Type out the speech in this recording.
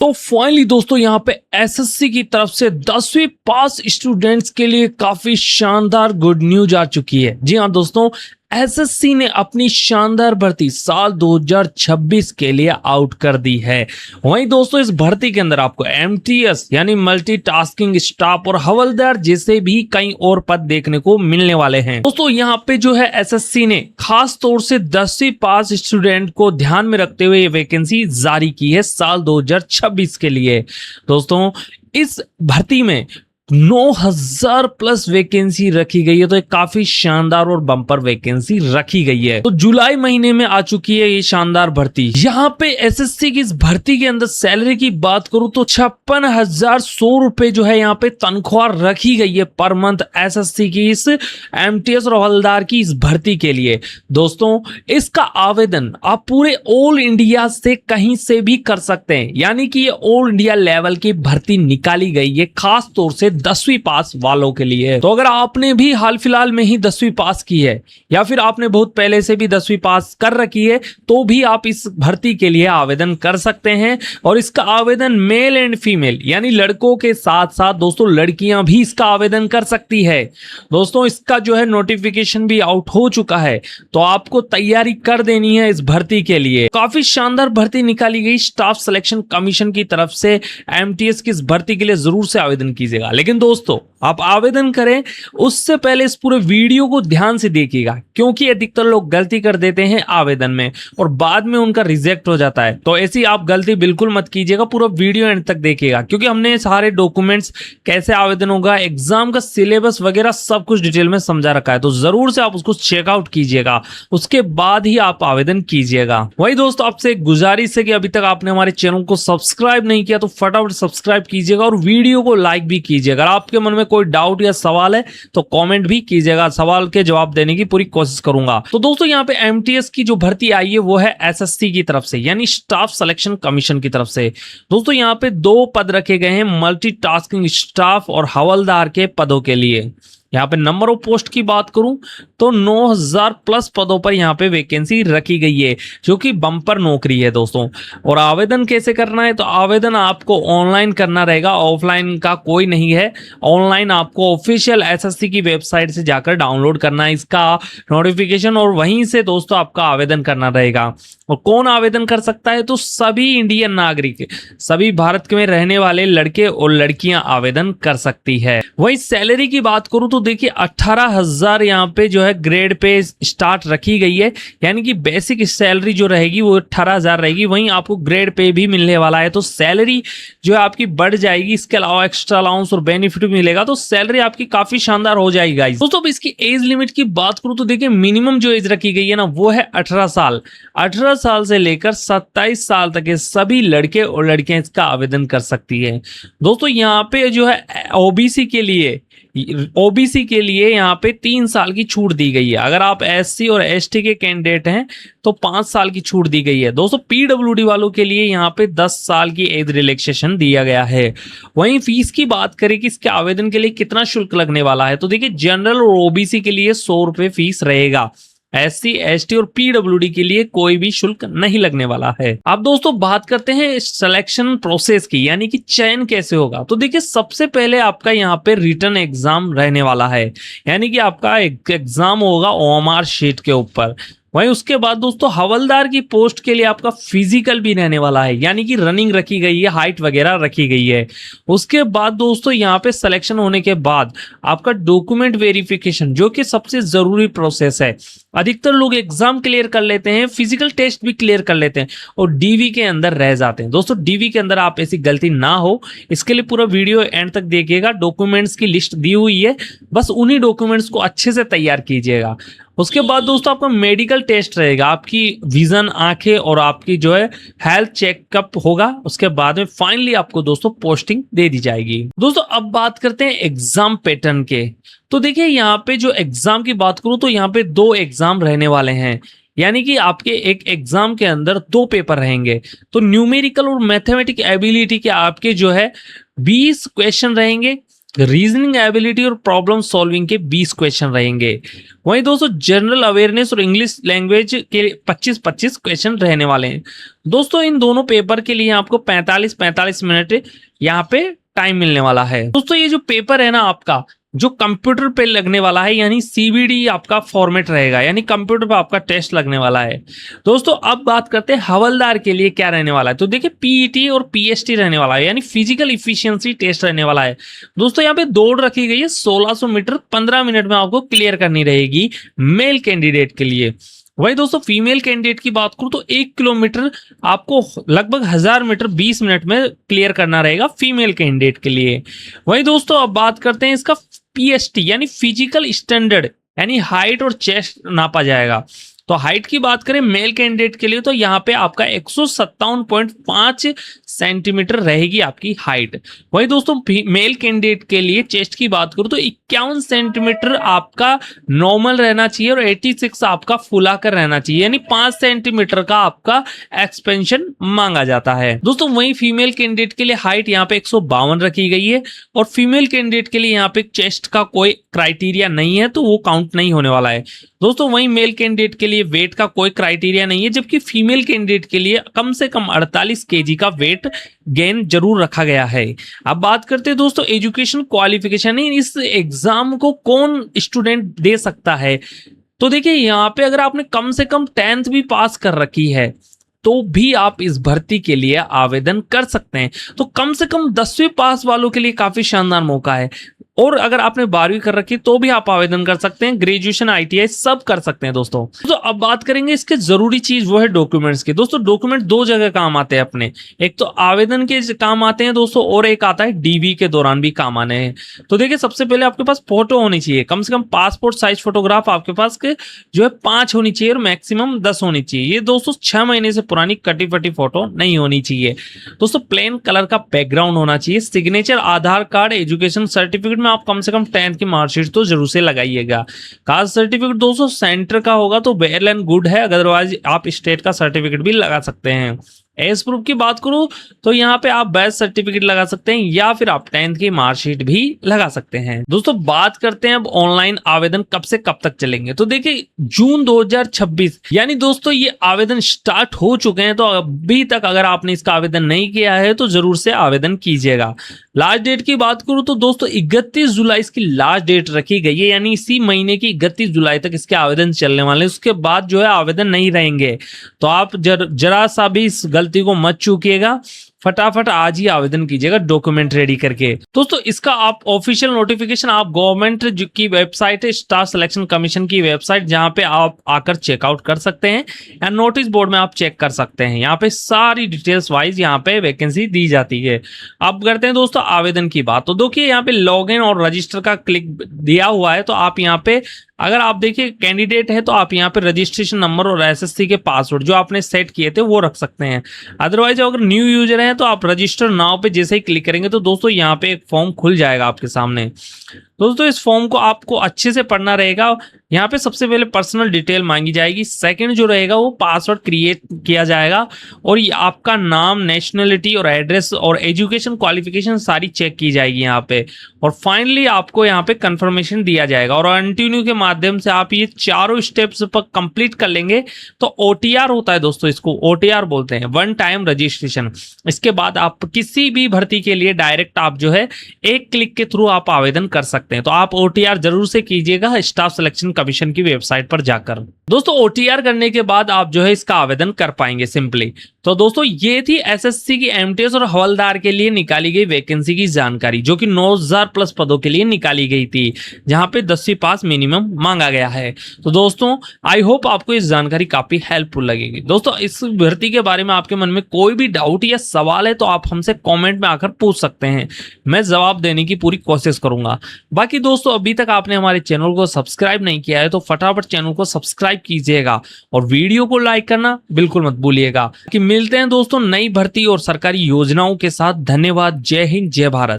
तो फाइनली दोस्तों यहाँ पे एसएससी की तरफ से 10वीं पास स्टूडेंट्स के लिए काफी शानदार गुड न्यूज आ चुकी है। जी हाँ दोस्तों, एसएससी ने अपनी शानदार भर्ती साल 2026 के लिए आउट कर दी है। वहीं दोस्तों इस भर्ती के अंदर आपको एमटीएस यानी मल्टीटास्किंग स्टाफ और हवलदार जैसे भी कई और पद देखने को मिलने वाले हैं। दोस्तों यहाँ पे जो है एसएससी ने खास तौर से 10वीं पास स्टूडेंट को ध्यान में रखते हुए ये वैकेंसी जारी की है साल 2026 के लिए। दोस्तों इस भर्ती में 9000 प्लस वैकेंसी रखी गई है, तो एक काफी शानदार और बम्पर वैकेंसी रखी गई है। तो जुलाई महीने में आ चुकी है ये शानदार भर्ती। यहाँ पे एसएससी की इस भर्ती के अंदर सैलरी की बात करूं तो 56,100 रुपए जो है यहाँ पे तनख्वाह रखी गई है पर मंथ एसएससी की इस एमटीएस और हवलदार की इस भर्ती के लिए। दोस्तों इसका आवेदन आप पूरे ऑल इंडिया से कहीं से भी कर सकते हैं, यानी कि ये ऑल इंडिया लेवल की भर्ती निकाली गई है खास तौर से 10वीं पास वालों के लिए। तो अगर आपने भी हाल फिलहाल में ही 10वीं पास की है या फिर आपने बहुत पहले से भी 10वीं पास कर रखी है तो भी आप इस भर्ती के लिए आवेदन कर सकते हैं। और इसका आवेदन मेल एंड फीमेल यानी लड़कों के साथ साथ दोस्तों लड़कियां भी इसका आवेदन कर सकती है। दोस्तों इसका जो है नोटिफिकेशन भी आउट हो चुका है, तो आपको तैयारी कर देनी है इस भर्ती के लिए। काफी शानदार भर्ती निकाली गई स्टाफ सिलेक्शन कमीशन की तरफ से। एमटीएस की इस भर्ती के लिए जरूर से आवेदन कीजिएगा, लेकिन दोस्तों आप आवेदन करें उससे पहले इस पूरे वीडियो को ध्यान से देखिएगा, क्योंकि अधिकतर लोग गलती कर देते हैं आवेदन में और बाद में उनका रिजेक्ट हो जाता है। तो ऐसी आप गलती बिल्कुल मत कीजिएगा, पूरा वीडियो एंड तक देखिएगा, क्योंकि हमने सारे डॉक्यूमेंट्स कैसे आवेदन होगा, एग्जाम का सिलेबस वगैरह सब कुछ डिटेल में समझा रखा है। तो जरूर से आप उसको चेकआउट कीजिएगा, उसके बाद ही आप आवेदन कीजिएगा। वही दोस्तों आपसे गुजारिश है कि अभी तक आपने हमारे चैनल को सब्सक्राइब नहीं किया तो फटाफट सब्सक्राइब कीजिएगा और वीडियो को लाइक भी कीजिएगा। अगर आपके मन में कोई डाउट या सवाल है तो कमेंट भी कीजिएगा, सवाल के जवाब देने की पूरी कोशिश करूंगा। तो दोस्तों यहाँ पे एमटीएस की जो भर्ती आई है वो है एसएससी की तरफ से यानी स्टाफ सिलेक्शन कमीशन की तरफ से। दोस्तों यहाँ पे 2 पद रखे गए हैं मल्टीटास्किंग स्टाफ और हवलदार के पदों के लिए। यहाँ पे नंबर ऑफ पोस्ट की बात करूं तो 9000 प्लस पदों पर यहाँ पे वैकेंसी रखी गई है, जो कि बम्पर नौकरी है दोस्तों। और आवेदन कैसे करना है, तो आवेदन आपको ऑनलाइन करना रहेगा, ऑफलाइन का कोई नहीं है। ऑनलाइन आपको ऑफिशियल एसएससी की वेबसाइट से जाकर डाउनलोड करना है इसका नोटिफिकेशन और वहीं से दोस्तों आपका आवेदन करना रहेगा। और कौन आवेदन कर सकता है, तो सभी इंडियन नागरिक, सभी भारत में रहने वाले लड़के और लड़कियां आवेदन कर सकती है। वही सैलरी की बात करूं तो देखिए 18,000 यहाँ पे जो है ग्रेड पे स्टार्ट रखी गई है, यानी कि बेसिक सैलरी जो रहेगी वो 18,000 रहेगी। वहीं आपको ग्रेड पे भी मिलने वाला है, तो सैलरी जो है आपकी बढ़ जाएगी। इसके अलावा एक्स्ट्रा अलाउंस और बेनिफिट भी मिलेगा, तो सैलरी आपकी काफी शानदार हो जाएगी गाइस। दोस्तों अब इसकी एज लिमिट की बात करूं तो देखिए मिनिमम जो एज रखी गई है ना वो है 18 साल। 18 साल से लेकर 27 साल तक के सभी लड़के और लड़कियां इसका आवेदन कर सकती है। दोस्तों यहाँ पे जो है ओबीसी के लिए यहाँ पे 3 साल की छूट दी गई है। अगर आप एससी और एसटी के कैंडिडेट हैं तो 5 साल की छूट दी गई है। दोस्तों पीडब्ल्यूडी वालों के लिए यहाँ पे 10 साल की एज रिलैक्सेशन दिया गया है। वहीं फीस की बात करें कि इसके आवेदन के लिए कितना शुल्क लगने वाला है, तो देखिए जनरल और ओबीसी के लिए 100 रुपए फीस रहेगा। एससी एसटी और पीडब्ल्यूडी के लिए कोई भी शुल्क नहीं लगने वाला है। अब दोस्तों बात करते हैं सिलेक्शन प्रोसेस की, यानी कि चयन कैसे होगा। तो देखिए सबसे पहले आपका यहाँ पे रिटन एग्जाम रहने वाला है, यानी कि आपका एक एग्जाम होगा ओएमआर शीट के ऊपर। वहीं उसके बाद दोस्तों हवलदार की पोस्ट के लिए आपका फिजिकल भी रहने वाला है, यानी कि रनिंग रखी गई है, हाइट वगैरह रखी गई है। उसके बाद दोस्तों यहाँ पे सिलेक्शन होने के बाद आपका डॉक्यूमेंट वेरिफिकेशन, जो कि सबसे जरूरी प्रोसेस है। अधिकतर लोग एग्जाम क्लियर कर लेते हैं, फिजिकल टेस्ट भी क्लियर कर लेते हैं और डीवी के अंदर रह जाते हैं। दोस्तों डीवी के अंदर आप ऐसी गलती ना हो, इसके लिए पूरा वीडियो एंड तक देखिएगा। डॉक्यूमेंट्स की लिस्ट दी हुई है, बस उन्हीं डॉक्यूमेंट्स को अच्छे से तैयार कीजिएगा। उसके बाद दोस्तों आपका मेडिकल टेस्ट रहेगा, आपकी विजन, आंखें और आपकी जो है हेल्थ चेकअप होगा। उसके बाद में फाइनली आपको दोस्तों पोस्टिंग दे दी जाएगी। दोस्तों अब बात करते हैं एग्जाम पैटर्न के। तो देखिए यहाँ पे जो एग्जाम की बात करूं तो यहाँ पे 2 एग्जाम रहने वाले हैं, यानी कि आपके एक एग्जाम के अंदर 2 पेपर रहेंगे। तो न्यूमेरिकल और मैथमेटिक एबिलिटी के आपके जो है 20 क्वेश्चन रहेंगे रीजनिंग एबिलिटी और प्रॉब्लम सॉल्विंग के 20 क्वेश्चन रहेंगे। वहीं दोस्तों जनरल अवेयरनेस और इंग्लिश लैंग्वेज के 25-25 क्वेश्चन रहने वाले हैं। दोस्तों इन दोनों पेपर के लिए आपको 45-45 मिनट यहाँ पे टाइम मिलने वाला है। दोस्तों ये जो पेपर है ना आपका, जो कंप्यूटर पे लगने वाला है, यानी सीबीडी आपका फॉर्मेट रहेगा, यानी कंप्यूटर पे आपका टेस्ट लगने वाला है। दोस्तों अब बात करते हैं हवलदार के लिए क्या रहने वाला है। तो देखिए पीईटी और पीएसटी रहने वाला है, यानी फिजिकल इफिशियंसी टेस्ट रहने वाला है। दोस्तों यहाँ पे दौड़ रखी गई है 1600 मीटर 15 मिनट में आपको क्लियर करनी रहेगी मेल कैंडिडेट के लिए। वही दोस्तों फीमेल कैंडिडेट की बात करूं तो 1 किलोमीटर आपको लगभग 1000 मीटर 20 मिनट में क्लियर करना रहेगा फीमेल कैंडिडेट के लिए। वही दोस्तों अब बात करते हैं इसका पीएसटी यानी फिजिकल स्टैंडर्ड, यानी हाइट और चेस्ट नापा जाएगा। तो हाइट की बात करें मेल कैंडिडेट के लिए तो यहाँ पे आपका 157.5 सेंटीमीटर रहेगी आपकी हाइट। वही दोस्तों मेल कैंडिडेट के लिए चेस्ट की बात करूं तो 51 सेंटीमीटर आपका नॉर्मल रहना चाहिए और 86 आपका फुलाकर रहना चाहिए, यानी 5 सेंटीमीटर का आपका एक्सपेंशन मांगा जाता है। दोस्तों वही फीमेल कैंडिडेट के लिए हाइट यहाँ पे 152 रखी गई है और फीमेल कैंडिडेट के लिए यहाँ पे चेस्ट का कोई क्राइटेरिया नहीं है तो वो काउंट नहीं होने वाला है। दोस्तों वही मेल कैंडिडेट के लिए वेट का कोई क्राइटेरिया नहीं है, जबकि फीमेल कैंडिडेट के लिए कम से कम 48 केजी का वेट गेन जरूर रखा गया है। अब बात करते हैं दोस्तों एजुकेशन क्वालिफिकेशन, इस एग्जाम को कौन स्टूडेंट दे सकता है। तो देखिए यहाँ पे अगर आपने कम से कम 10th भी पास कर रखी है तो भी आप इस भर्ती के लिए आवेदन कर सकते हैं। तो कम से कम 10वीं पास वालों के लिए काफी शानदार मौका है, और अगर आपने 12वीं कर रखी तो भी आप आवेदन कर सकते हैं। ग्रेजुएशन आईटीआई सब कर सकते हैं दोस्तों। तो अब बात करेंगे इसके जरूरी चीज वो है डॉक्यूमेंट्स की। दोस्तों डॉक्यूमेंट दो जगह काम आते हैं अपने, एक तो आवेदन के काम आते हैं दोस्तों और एक आता है डीवी के दौरान भी काम आने हैं। तो देखिए सबसे पहले आपके पास फोटो होनी चाहिए, कम से कम पासपोर्ट साइज फोटोग्राफ आपके पास के जो है 5 होनी चाहिए और मैक्सिमम 10 होनी चाहिए। ये दोस्तों 6 महीने से पुरानी कटी फटी फोटो नहीं होनी चाहिए। दोस्तों प्लेन कलर का बैकग्राउंड होना चाहिए। सिग्नेचर, आधार कार्ड, एजुकेशन सर्टिफिकेट में आप कम से कम 10th की मार्कशीट तो जरूर से लगाइएगा। कास्ट सर्टिफिकेट दोस्तों सेंटर का होगा तो वेल एंड गुड है, अदरवाइज आप स्टेट का सर्टिफिकेट भी लगा सकते हैं। एज प्रूफ की बात करूं तो यहाँ पे आप बैच सर्टिफिकेट लगा सकते हैं या फिर आप 10th की मार्कशीट भी लगा सकते हैं। दोस्तों बात करते हैं अब ऑनलाइन आवेदन कब से कब तक चलेंगे। तो देखिए जून 2026 यानी दोस्तों ये आवेदन स्टार्ट हो चुके हैं, तो अभी तक अगर आपने इसका आवेदन नहीं किया है तो जरूर से आवेदन कीजिएगा। लास्ट डेट की बात करूं तो दोस्तों 31 जुलाई इसकी लास्ट डेट रखी गई है, यानी इसी महीने की 31 जुलाई तक इसके आवेदन चलने वाले हैं। उसके बाद जो है आवेदन नहीं रहेंगे, तो आप जरा सा भी इस गलती को मत चूकिएगा, फटाफट आज ही आवेदन कीजिएगा डॉक्यूमेंट रेडी करके। दोस्तों इसका आप ऑफिशियल नोटिफिकेशन आप गवर्नमेंट की वेबसाइट है, स्टाफ सिलेक्शन कमीशन की वेबसाइट, जहां पे आप आकर चेकआउट कर सकते हैं या नोटिस बोर्ड में आप चेक कर सकते हैं। यहाँ पे सारी डिटेल्स वाइज यहाँ पे वैकेंसी दी जाती है। अब करते हैं दोस्तों आवेदन की बात। तो देखिए यहाँ पे लॉग इन और रजिस्टर का क्लिक दिया हुआ है, तो आप यहाँ पे अगर आप देखिए कैंडिडेट है तो आप यहाँ पे रजिस्ट्रेशन नंबर और एसएससी के पासवर्ड जो आपने सेट किए थे वो रख सकते हैं। अदरवाइज अगर न्यू यूजर है तो आप रजिस्टर नाउ पे जैसे ही क्लिक करेंगे तो दोस्तों यहाँ पे एक फॉर्म खुल जाएगा आपके सामने। दोस्तों इस फॉर्म को आपको अच्छे से पढ़ना रहेगा। यहाँ पे सबसे पहले पर्सनल डिटेल मांगी जाएगी, सेकंड जो रहेगा वो पासवर्ड क्रिएट किया जाएगा और ये आपका नाम, नेशनलिटी और एड्रेस और एजुकेशन क्वालिफिकेशन सारी चेक की जाएगी यहाँ पे, और फाइनली आपको यहाँ पे कंफर्मेशन दिया जाएगा। और कंटिन्यू के माध्यम से आप ये चारों स्टेप्स पर कंप्लीट कर लेंगे तो ओटीआर होता है दोस्तों, इसको ओटीआर बोलते हैं, वन टाइम रजिस्ट्रेशन। इसके बाद आप किसी भी भर्ती के लिए डायरेक्ट आप जो है एक क्लिक के थ्रू आप आवेदन कर सकते हैं। तो आप ओटीआर जरूर से कीजिएगा स्टाफ सिलेक्शन कमीशन की वेबसाइट पर जाकर। दोस्तों ओटीआर करने के बाद आप जो है इसका आवेदन कर पाएंगे सिंपली। तो दोस्तों ये थी एसएससी की एमटीएस और हवलदार के लिए निकाली गई वैकेंसी की जानकारी, जो कि 9000 प्लस पदों के लिए निकाली गई थी, जहां पे 10वीं पास मिनिमम मांगा गया है। तो दोस्तों आई होप आपको इस जानकारी काफी हेल्पफुल लगेगी। दोस्तों इस भर्ती के बारे में आपके मन में कोई भी डाउट या सवाल है तो आप हमसे कॉमेंट में आकर पूछ सकते हैं, मैं जवाब देने की पूरी कोशिश करूंगा। बाकी दोस्तों अभी तक आपने हमारे चैनल को सब्सक्राइब नहीं किया है तो फटाफट चैनल को सब्सक्राइब कीजिएगा और वीडियो को लाइक करना बिल्कुल मत भूलिएगा। कि मिलते हैं दोस्तों नई भर्ती और सरकारी योजनाओं के साथ। धन्यवाद। जय हिंद, जय भारत।